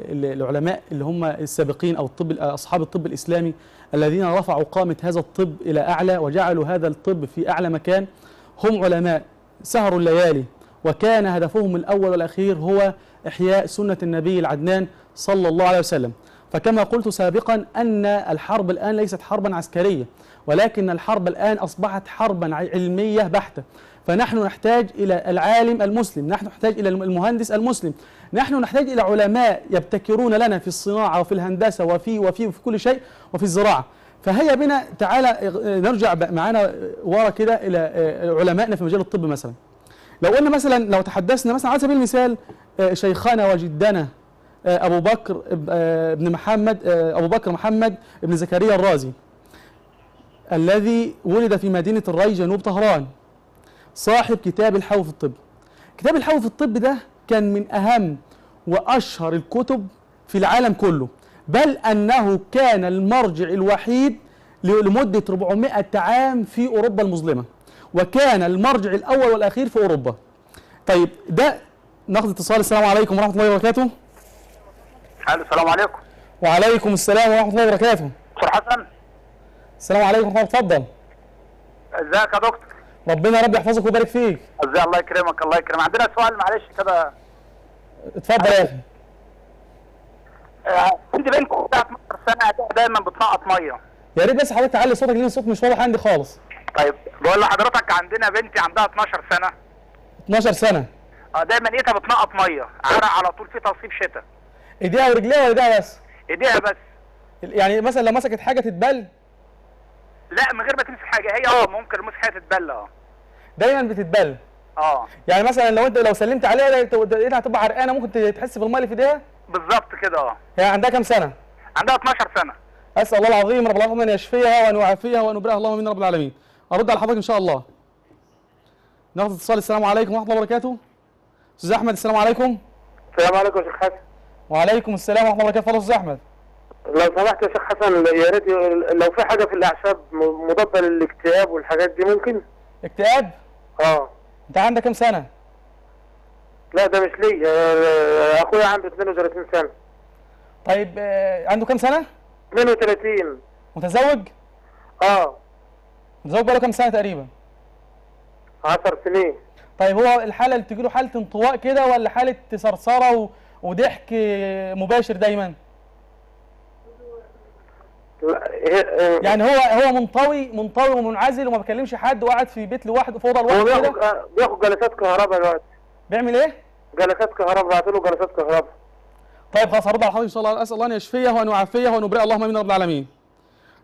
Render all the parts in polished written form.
العلماء اللي هم السابقين أو أصحاب الطب الإسلامي الذين رفعوا قامة هذا الطب إلى أعلى وجعلوا هذا الطب في أعلى مكان، هم علماء سهروا الليالي وكان هدفهم الأول والأخير هو إحياء سنة النبي العدنان صلى الله عليه وسلم. فكما قلت سابقا أن الحرب الآن ليست حربا عسكرية، ولكن الحرب الآن أصبحت حربا علمية بحتة. فنحن نحتاج إلى العالم المسلم، نحن نحتاج إلى المهندس المسلم، نحن نحتاج إلى علماء يبتكرون لنا في الصناعة وفي الهندسة وفي كل شيء وفي الزراعة. فهيا بنا تعالى نرجع معنا ورا كده إلى علمائنا في مجال الطب. مثلا لو قلنا مثلا، لو تحدثنا مثلا على سبيل المثال شيخنا وجدنا أبو بكر ابن محمد، أبو بكر محمد ابن زكريا الرازي، الذي ولد في مدينة الري جنوب طهران، صاحب كتاب الحو في الطب. كتاب الحو في الطب ده كان من أهم وأشهر الكتب في العالم كله، بل أنه كان المرجع الوحيد لمدة 400 عام في أوروبا المظلمة، وكان المرجع الأول والأخير في أوروبا. طيب ده ناخذ اتصال. السلام عليكم ورحمة الله وبركاته. السلام عليكم. وعليكم السلام ورحمة الله وبركاته. دكتور حسن. السلام عليكم ورحمة الله. اتفضل. ازيك يا دكتور؟ ربنا رب يحفظك ويبارك فيك. ازاي؟ الله يكرمك الله يكرمك. عندنا سؤال معلش كده. اتفضل يا اخي. عندي بنت بتاعت 12 سنه دايما بتنقط ميه. يا ريت بس حضرتك تعلي صوتك لان الصوت مش واضح عندي خالص. طيب بقول لحضرتك عندنا بنتي عندها 12 سنه. 12 سنه. دايما ايدها بتنقط ميه، عرق على طول، في تصيب شتاء. ايديها ورجليها ولا ايديها بس؟ ايديها بس. يعني مثلا لو مسكت حاجه تتبل؟ لا من غير ما تمسك حاجه، هي ممكن مسك حاجه تتبل. دايما بتتبل. يعني مثلا لو سلمت عليها ايدها هتبقى عرقانه، ممكن تحس بالميه اللي في ايديها؟ بالظبط كده. هي عندها كام سنه؟ عندها 12 سنه. اسال الله العظيم رب العالمين ان يشفيها وان يعافيها وان يبرئها اللهم من رب العالمين. ارد على حضرتك ان شاء الله. ناخد اتصال. السلام عليكم ورحمه الله وبركاته. استاذ احمد السلام عليكم. السلام عليكم يا شيخ حسن. وعليكم السلام ورحمه الله وبركاته. اتفضل استاذ احمد. لو سمحت يا شيخ حسن، يا ريت لو في حاجه في الاعشاب مضاده للاكتئاب والحاجات دي ممكن؟ اكتئاب؟ انت عندك كام سنه؟ لا ده مش لي، اخويا عنده 32 سنه. طيب عنده كام سنه؟ 32. متزوج؟ متزوج بقاله كام سنه تقريبا؟ 10 سنين. طيب هو الحاله اللي بتجيله حاله انطواء كده ولا حاله صرصره وضحك مباشر دايما؟ يعني هو منطوي ومنعزل وما بيكلمش حد وقاعد في بيت لوحده في اوضه لوحده كده؟ هو بياخد جلسات كهرباء دلوقتي. بيعمل ايه؟ جلسات كهرباء، بعت له جلسات كهرباء. طيب خلاص هرد على حضرتك ان شاء الله. اسال الله ان يشفيه وان يعافيه وان يبرئ اللهم امين رب العالمين.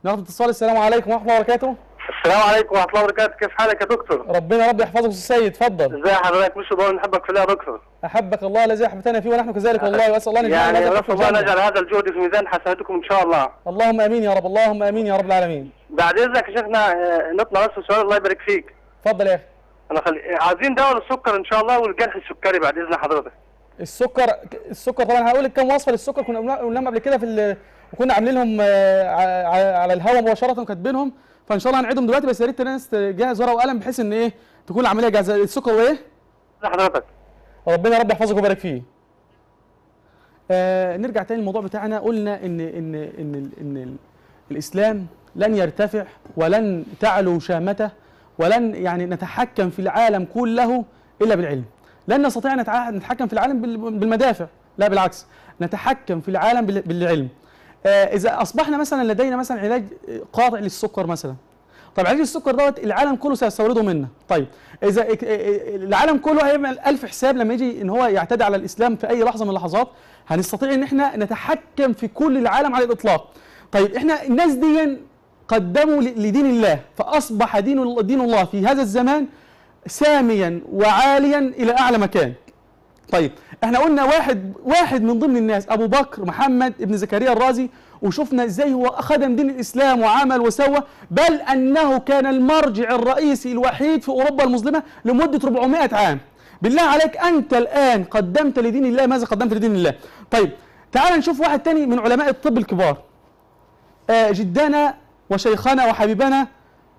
ناخد اتصال. السلام عليكم ورحمه الله وبركاته. السلام عليكم ورحمه الله وبركاته. كيف حالك يا دكتور؟ ربنا رب يحفظك استاذ سيد. اتفضل. ازي حضرتك؟ مش ضروري نحبك في الله يا دكتور. احبك الله الذي احببتنا فيه ونحن كذلك والله، واسال الله ان يعني نسال الله ان يجعل هذا الجهد في ميزان حسناتكم ان شاء الله. اللهم امين يا رب، اللهم امين يا رب العالمين. بعد اذنك يا شيخنا نطلع بس سؤال الله يبارك فيك. اتفضل يا اخي. عايزين دواء للسكر ان شاء الله والجرح السكري بعد اذن حضرتك. السكر طبعا هقول لك كام وصفه للسكر كنا قلناهم قبل كده وكنا عاملين لهم على الهواء مباشره كاتبينهم، فان شاء الله هنعيدهم دلوقتي، بس يا ريت الناس تجهز ورقه وقلم بحيث ان ايه تكون العمليه جاهزه. السكر وايه؟ حضرتك ربنا رب يحفظك ويبارك فيه. نرجع تاني للموضوع بتاعنا. قلنا ان الاسلام لن يرتفع ولن تعلو شامته ولن يعني نتحكم في العالم كله الا بالعلم. لن نستطيع نتحكم في العالم بالمدافع، لا بالعكس، نتحكم في العالم بالعلم. اذا اصبحنا مثلا لدينا مثلا علاج قاطع للسكر مثلا، طيب علاج السكر دوت العالم كله سيستورده منا. طيب اذا العالم كله هيعمل 1000 حساب لما يجي ان هو يعتدي على الاسلام في اي لحظه من اللحظات، هنستطيع ان احنا نتحكم في كل العالم على الاطلاق. طيب احنا الناس دي قدموا لدين الله، فاصبح دين الله في هذا الزمان ساميا وعاليا الى اعلى مكان. طيب احنا قلنا واحد من ضمن الناس ابو بكر محمد ابن زكريا الرازي، وشفنا ازاي هو خدم دين الاسلام وعمل وسوى، بل انه كان المرجع الرئيسي الوحيد في اوروبا المظلمه لمده 400 عام. بالله عليك انت الان قدمت لدين الله، ماذا قدمت لدين الله؟ طيب تعال نشوف واحد تاني من علماء الطب الكبار، جدنا وشيخنا وحبيبنا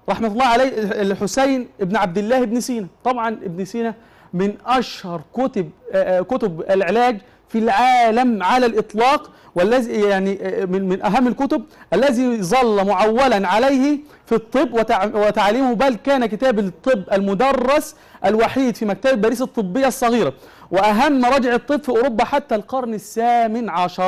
رحمه الله عليه الحسين ابن عبد الله ابن سينا. طبعا ابن سينا من اشهر كتب العلاج في العالم على الإطلاق، والذي يعني من أهم الكتب الذي ظل معولا عليه في الطب وتعليمه، بل كان كتاب الطب المدرس الوحيد في مكتبة باريس الطبية الصغيرة، وأهم مراجع الطب في أوروبا حتى القرن ال18.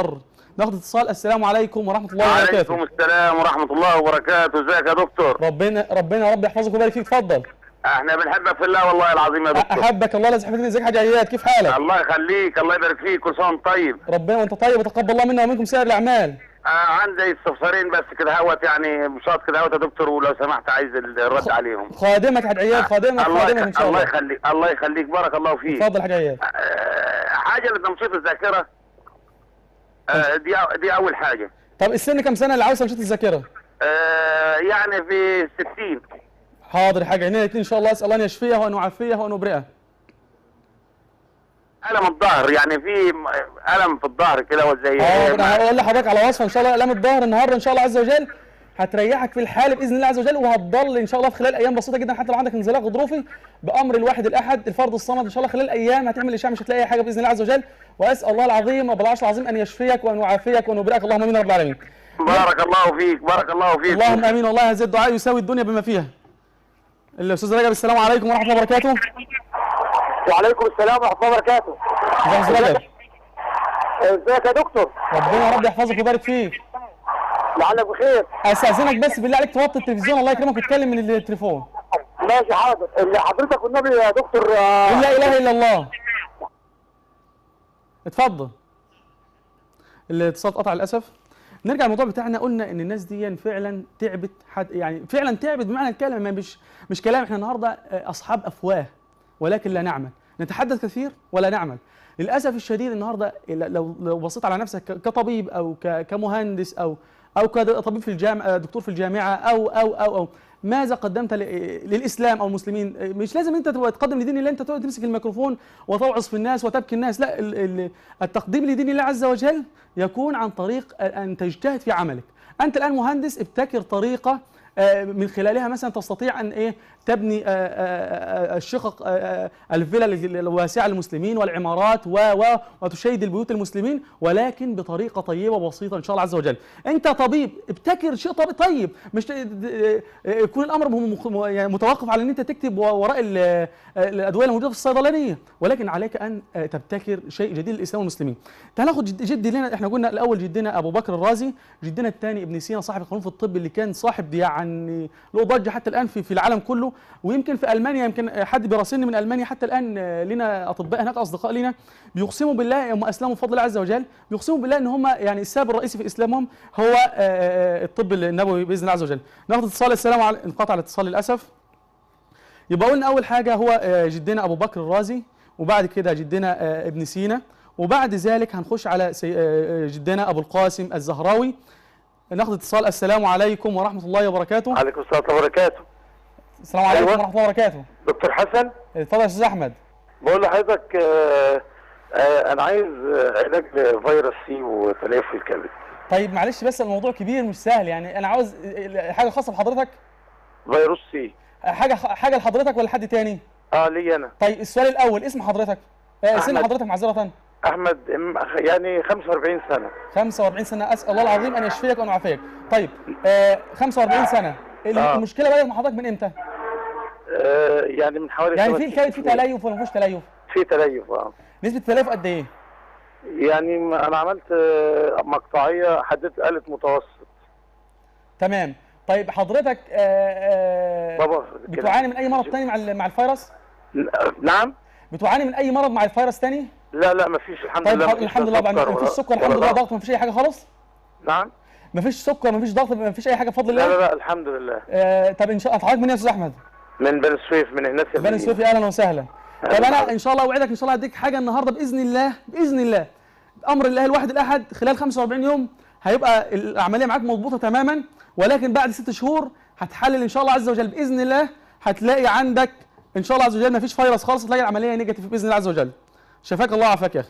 ناخد اتصال. السلام عليكم ورحمة الله وبركاته. وعليكم السلام ورحمة الله وبركاته. ازيك يا دكتور؟ ربنا يا رب يحفظك ويبارك فيك. اتفضل. احنا بنحبك في الله والله العظيم يا دكتور. احبك الله. لازم حضرتك. ازيك يا حاج عياد؟ كيف حالك؟ الله يخليك، الله يبارك فيك، كل سنة وانت طيب. ربنا وانت طيب، وتقبل الله منا ومنكم سائر الاعمال. عندي استفسارين بس كده هوت، يعني مشاط كده هوت يا دكتور، ولو سمحت عايز الرد عليهم. خادمك يا حاج عياد، خادمك ان شاء الله. الله يخليك، بارك الله فيك. اتفضل يا حاج عياد. حاجة لتنشيط الذاكرة. دي أول حاجة. طب السن كم سنة اللي عاوز تنشيط الذاكرة؟ يعني في 60. حاضر يا حاج، عينينا الاثنين ان شاء الله. اسال الله ان يشفيه وان يعافيه وان يبرئه. ألم الظهر، يعني في ألم في الظهر كده وزي انا هقول لحضرتك على وصفه ان شاء الله. الام الظهر النهارده ان شاء الله عز وجل هتريحك في الحال باذن الله عز وجل، وهتضل ان شاء الله في خلال ايام بسيطه جدا، حتى لو عندك انزلاق غضروفي بامر الواحد الاحد الفرد الصمد ان شاء الله خلال ايام هتعمل اشعه مش هتلاقي اي حاجه باذن الله عز وجل. واسال الله العظيم رب العرش العظيم ان يشفيك وان يعافيك وان يبرئك. اللهم امين يا رب العالمين. بارك الله فيك، بارك الله فيك. اللهم امين. والله هذا الدعاء يساوي الدنيا بما فيها. الاستاذ رجب، السلام عليكم ورحمه الله وبركاته. وعليكم السلام ورحمه الله وبركاته. ازيك يا رجب؟ ازيك يا دكتور؟ ربنا يا رب يحفظك ويبارك فيك. لعلك بخير. استاذنك بس بالله عليك توطي التلفزيون الله يكرمك وتتكلم من التليفون. ماشي حاضر. اللي حضرتك والنبي يا دكتور لا اله الا الله. اتفضل. الاتصال اتقطع للاسف. نرجع للموضوع بتاعنا. قلنا ان الناس دي فعلا تعبت، يعني فعلا تعبت بمعنى الكلمه، مش كلام. احنا النهارده اصحاب افواه ولكن لا نعمل، نتحدث كثير ولا نعمل. للاسف الشديد النهارده لو بصيت على نفسك كطبيب او كمهندس او كطبيب في الجامعه، دكتور في الجامعه او ماذا قدمت للاسلام او المسلمين؟ مش لازم انت تقدم لدين الله انت تمسك الميكروفون وتوعظ في الناس وتبكي الناس، لا. التقديم لدين الله عز وجل يكون عن طريق ان تجتهد في عملك. انت الان مهندس، ابتكر طريقه من خلالها مثلا تستطيع ان تبني الشقق الفلل الواسعه للمسلمين والعمارات وتشيد البيوت المسلمين، ولكن بطريقه طيبه وبسيطه ان شاء الله عز وجل. انت طبيب، ابتكر شيء طيب، مش يكون الامر متوقف على ان انت تكتب وراء الادويه الموجوده في الصيدلانيه، ولكن عليك ان تبتكر شيء جديد للاسلام والمسلمين. تعال ناخد جدي لنا. احنا قلنا الاول جدنا ابو بكر الرازي، جدنا الثاني ابن سينا صاحب القانون في الطب اللي كان صاحب يعني له ضجه حتى الان في العالم كله، ويمكن في المانيا، يمكن حد بيراسلني من المانيا حتى الان، لنا اطباء هناك اصدقاء لنا بيقسموا بالله، هم اسلموا بفضل الله عز وجل، بيقسموا بالله ان هم يعني السبب الرئيسي في اسلامهم هو الطب النبوي باذن الله عز وجل. ناخد اتصال. السلام عليكم. انقطع الاتصال للاسف. يبقى قلنا اول حاجه هو جدنا ابو بكر الرازي، وبعد كده جدنا ابن سينا، وبعد ذلك هنخش على جدنا ابو القاسم الزهراوي. ناخد اتصال. السلام عليكم ورحمه الله وبركاته. وعليكم السلام ورحمه الله وبركاته. السلام عليكم ورحمه الله وبركاته. دكتور حسن. اتفضل يا استاذ احمد. بقول لحضرتك انا عايز علاج لفيروس سي وتليف الكبد. طيب معلش بس الموضوع كبير مش سهل، يعني انا عاوز حاجه خاصه بحضرتك. فيروس سي. حاجه لحضرتك ولا حد تاني؟ لي انا. طيب السؤال الاول، اسم حضرتك؟ سن حضرتك معذره. احمد، يعني 45 سنه. 45 سنه. اسال الله العظيم ان يشفيك وان يعافيك. طيب 45 سنه. المشكله بدات مع حضرتك من امتى؟ يعني من حوالي، يعني في الكبد في تليف ولا ما فيهوش تليف؟ في تليف. نسبه التليف قد ايه؟ يعني انا عملت مقطعيه، حددت آلة متوسط. تمام. طيب حضرتك بتعاني من اي مرض تاني مع الفيروس؟ نعم. بتعاني من اي مرض مع الفيروس تاني؟ لا مفيش الحمد لله. طيب الحمد لله. مفيش سكر الحمد لله، ضغط مفيش اي حاجه خالص؟ نعم. مفيش سكر مفيش ضغط مفيش اي حاجه بفضل الله؟ لا الحمد لله. طب ان شاء الله حضرتك منين يا استاذ احمد؟ من بني سويف، من هناك. بني سويف، اهلا وسهلا. طب انا ان شاء الله اوعدك ان شاء الله هديك حاجه النهارده باذن الله بامر الله الواحد الاحد خلال 45 يوم هيبقى العمليه معاك مضبوطه تماما، ولكن بعد 6 شهور هتحلل ان شاء الله عز وجل باذن الله، هتلاقي عندك ان شاء الله عز وجل مفيش فيروس خالص، هتلاقي العمليه نيجاتيف باذن الله عز وجل. شفاك الله وعافاك يا اخي.